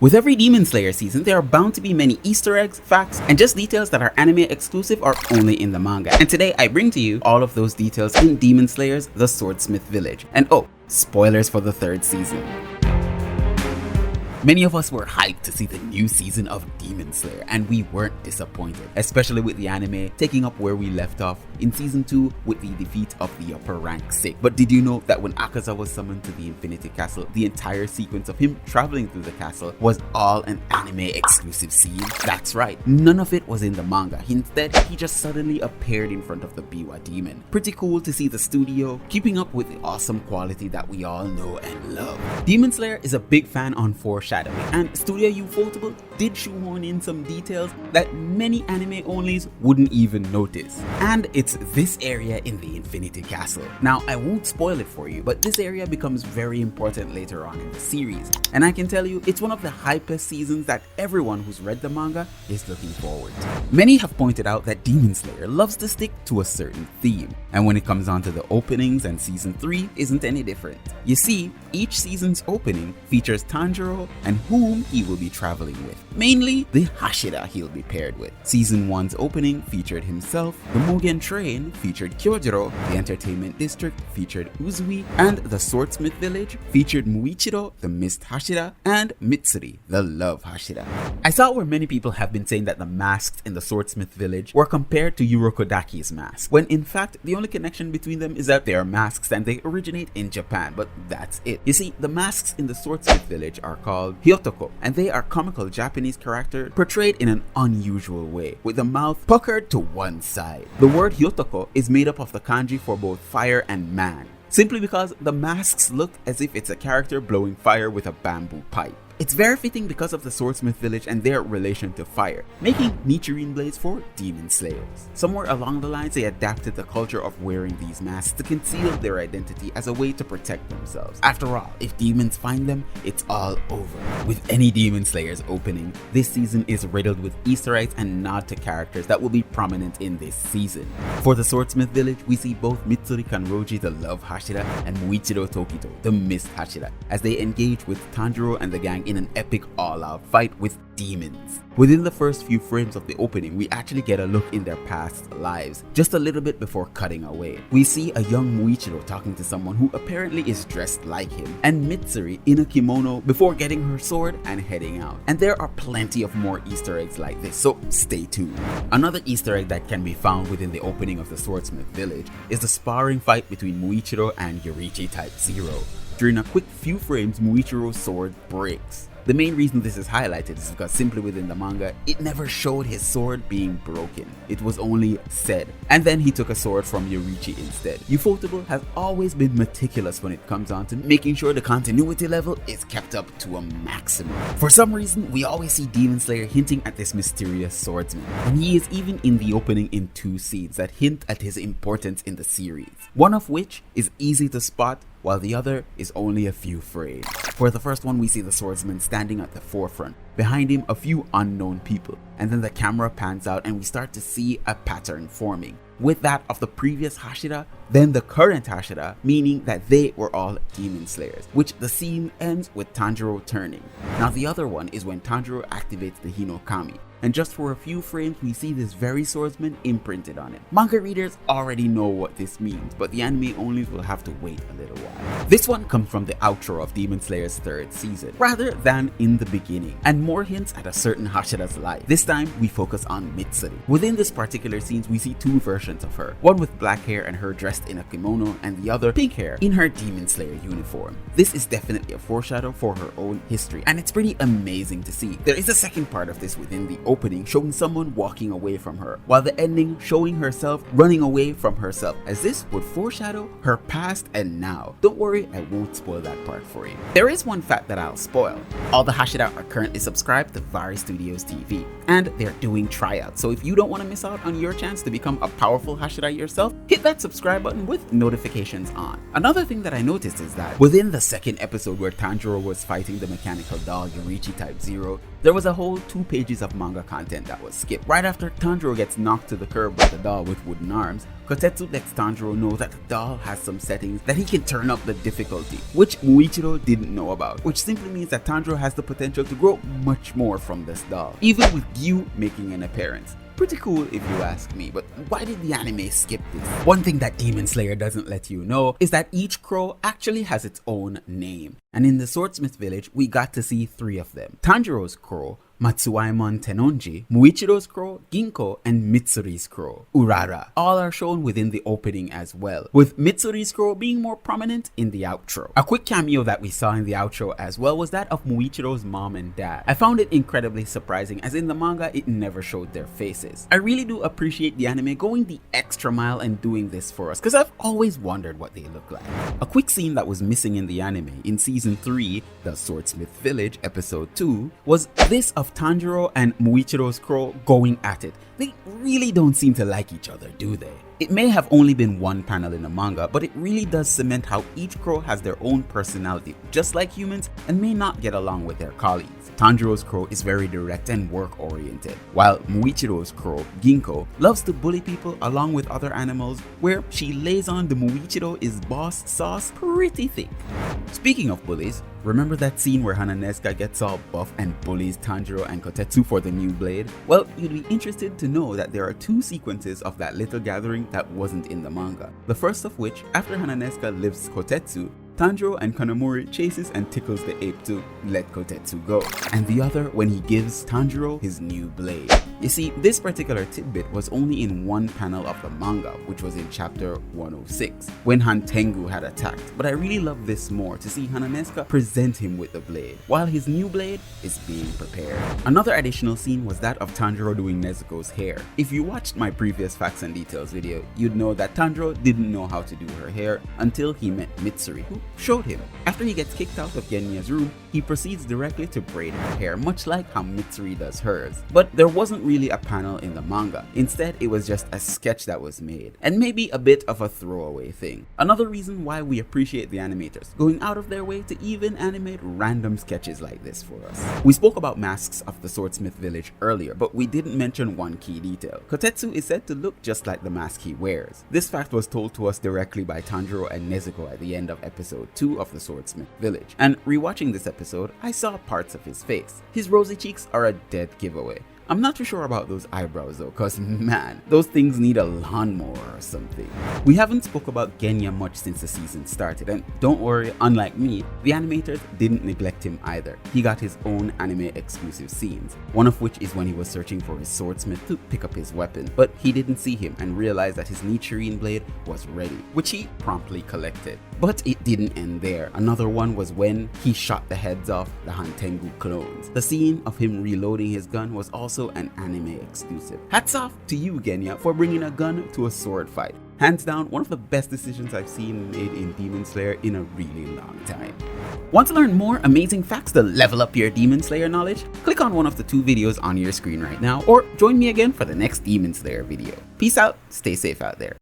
With every Demon Slayer season, there are bound to be many Easter eggs, facts, and just details that are anime exclusive or only in the manga. And today I bring to you all of those details in Demon Slayer's The Swordsmith Village. And oh, spoilers for the 3rd season. Many of us were hyped to see the new season of Demon Slayer, and we weren't disappointed, especially with the anime taking up where we left off in season 2 with the defeat of the upper rank 6. But did you know that when Akaza was summoned to the Infinity Castle, the entire sequence of him traveling through the castle was all an anime exclusive scene? That's right, none of it was in the manga. Instead, he just suddenly appeared in front of the Biwa demon. Pretty cool to see the studio keeping up with the awesome quality that we all know and love. Demon Slayer is a big fan on Foreshadowing, and Studio Ufotable did shoehorn in some details that many anime onlys wouldn't even notice. And it's this area in the Infinity Castle. Now, I won't spoil it for you, but this area becomes very important later on in the series. And I can tell you, it's one of the hypest seasons that everyone who's read the manga is looking forward to. Many have pointed out that Demon Slayer loves to stick to a certain theme. And when it comes on to the openings, and season 3 isn't any different. You see, each season's opening features Tanjiro and whom he will be traveling with. Mainly the Hashira he'll be paired with. Season 1's opening featured himself, the Mugen Train featured Kyojiro, the Entertainment District featured Uzui, and the Swordsmith Village featured Muichiro, the Missed Hashira, and Mitsuri, the Love Hashira. I saw where many people have been saying that the masks in the Swordsmith Village were compared to Urokodaki's mask, when in fact the only connection between them is that they are masks and they originate in Japan, but that's it. You see, the masks in the Swordsmith Village are called Hyottoko, and they are comical Japanese characters portrayed in an unusual way, with the mouth puckered to one side. The word Hyottoko is made up of the kanji for both fire and man, simply because the masks look as if it's a character blowing fire with a bamboo pipe. It's very fitting because of the Swordsmith Village and their relation to fire, making Nichirin blades for Demon Slayers. Somewhere along the lines, they adapted the culture of wearing these masks to conceal their identity as a way to protect themselves. After all, if demons find them, it's all over. With any Demon Slayers opening, this season is riddled with Easter eggs and nod to characters that will be prominent in this season. For the Swordsmith Village, we see both Mitsuri Kanroji, the Love Hashira, and Muichiro Tokito, the Missed Hashira, as they engage with Tanjiro and the gang in an epic all-out fight with demons. Within the first few frames of the opening, we actually get a look in their past lives, just a little bit before cutting away. We see a young Muichiro talking to someone who apparently is dressed like him, and Mitsuri in a kimono before getting her sword and heading out. And there are plenty of more Easter eggs like this, so stay tuned. Another Easter egg that can be found within the opening of the Swordsmith Village is the sparring fight between Muichiro and Yoriichi Type Zero. During a quick few frames, Muichiro's sword breaks. The main reason this is highlighted is because simply within the manga, it never showed his sword being broken. It was only said. And then he took a sword from Yoriichi instead. Ufotable has always been meticulous when it comes on to making sure the continuity level is kept up to a maximum. For some reason, we always see Demon Slayer hinting at this mysterious swordsman. And he is even in the opening in 2 scenes that hint at his importance in the series. One of which is easy to spot, while the other is only a few frames. For the first one, we see the swordsman standing at the forefront, behind him a few unknown people, and then the camera pans out and we start to see a pattern forming, with that of the previous Hashira, then the current Hashira, meaning that they were all Demon Slayers, which the scene ends with Tanjiro turning. Now the other one is when Tanjiro activates the Hinokami, and just for a few frames we see this very swordsman imprinted on it. Manga readers already know what this means, but the anime onlys will have to wait a little while. This one comes from the outro of Demon Slayer's 3rd season, rather than in the beginning, and more hints at a certain Hashira's life. This time we focus on Mitsuri. Within this particular scene, we see 2 versions of her, one with black hair and her dressed in a kimono, and the other pink hair in her Demon Slayer uniform. This is definitely a foreshadow for her own history, and it's pretty amazing to see. There is a second part of this within the opening showing someone walking away from her, while the ending showing herself running away from herself, as this would foreshadow her past and now. Don't worry, I won't spoil that part for you. There is one fact that I'll spoil. All the Hashira are currently subscribed to Varistudiostv, and they're doing tryouts, so if you don't want to miss out on your chance to become a powerful Hashira yourself, hit that subscribe button with notifications on. Another thing that I noticed is that within the 2nd episode where Tanjiro was fighting the mechanical doll Yoriichi Type Zero, there was a whole 2 pages of manga manga content that was skipped. Right after Tanjiro gets knocked to the curb by the doll with wooden arms, Kotetsu lets Tanjiro know that the doll has some settings that he can turn up the difficulty, which Muichiro didn't know about, which simply means that Tanjiro has the potential to grow much more from this doll, even with Gyu making an appearance. Pretty cool if you ask me, but why did the anime skip this? One thing that Demon Slayer doesn't let you know is that each crow actually has its own name, and in the Swordsmith village we got to see 3 of them. Tanjiro's crow, Matsuaimon Tenonji, Muichiro's crow, Ginkgo, and Mitsuri's crow, Urara. All are shown within the opening as well, with Mitsuri's crow being more prominent in the outro. A quick cameo that we saw in the outro as well was that of Muichiro's mom and dad. I found it incredibly surprising, as in the manga it never showed their faces. I really do appreciate the anime going the extra mile and doing this for us, because I've always wondered what they look like. A quick scene that was missing in the anime in season 3, the Swordsmith Village episode 2, was this of Tanjiro and Muichiro's crow going at it. They really don't seem to like each other, do they? It may have only been one panel in the manga, but it really does cement how each crow has their own personality, just like humans, and may not get along with their colleagues. Tanjiro's crow is very direct and work-oriented, while Muichiro's crow, Ginkgo, loves to bully people along with other animals, where she lays on the Muichiro is boss sauce pretty thick. Speaking of bullies, remember that scene where Haganezuka gets all buff and bullies Tanjiro and Kotetsu for the new blade? Well, you'd be interested to know that there are 2 sequences of that little gathering that wasn't in the manga. The first of which, after Haganezuka lifts Kotetsu, Tanjiro and Kanamori chases and tickles the ape to let Kotetsu go, and the other when he gives Tanjiro his new blade. You see, this particular tidbit was only in one panel of the manga, which was in chapter 106, when Tengu had attacked, but I really love this more to see Haganezuka present him with the blade, while his new blade is being prepared. Another additional scene was that of Tanjiro doing Nezuko's hair. If you watched my previous facts and details video, you'd know that Tanjiro didn't know how to do her hair until he met Mitsuri, who showed him. After he gets kicked out of Genya's room, he proceeds directly to braid her hair, much like how Mitsuri does hers. But there wasn't really a panel in the manga. Instead, it was just a sketch that was made, and maybe a bit of a throwaway thing. Another reason why we appreciate the animators going out of their way to even animate random sketches like this for us. We spoke about masks of the Swordsmith village earlier, but we didn't mention one key detail. Kotetsu is said to look just like the mask he wears. This fact was told to us directly by Tanjiro and Nezuko at the end of episode 2 of the Swordsmith village, and rewatching this episode, I saw parts of his face. His rosy cheeks are a dead giveaway. I'm not too sure about those eyebrows though, cause man, those things need a lawnmower or something. We haven't spoke about Genya much since the season started, and don't worry, unlike me, the animators didn't neglect him either. He got his own anime exclusive scenes, one of which is when he was searching for his swordsmith to pick up his weapon, but he didn't see him and realized that his Nichirin blade was ready, which he promptly collected. But it didn't end there. Another one was when he shot the heads off the Tengu clones. The scene of him reloading his gun was also an anime exclusive. Hats off to you, Genya, for bringing a gun to a sword fight. Hands down, one of the best decisions I've seen made in Demon Slayer in a really long time. Want to learn more amazing facts to level up your Demon Slayer knowledge? Click on one of the 2 videos on your screen right now, or join me again for the next Demon Slayer video. Peace out, stay safe out there.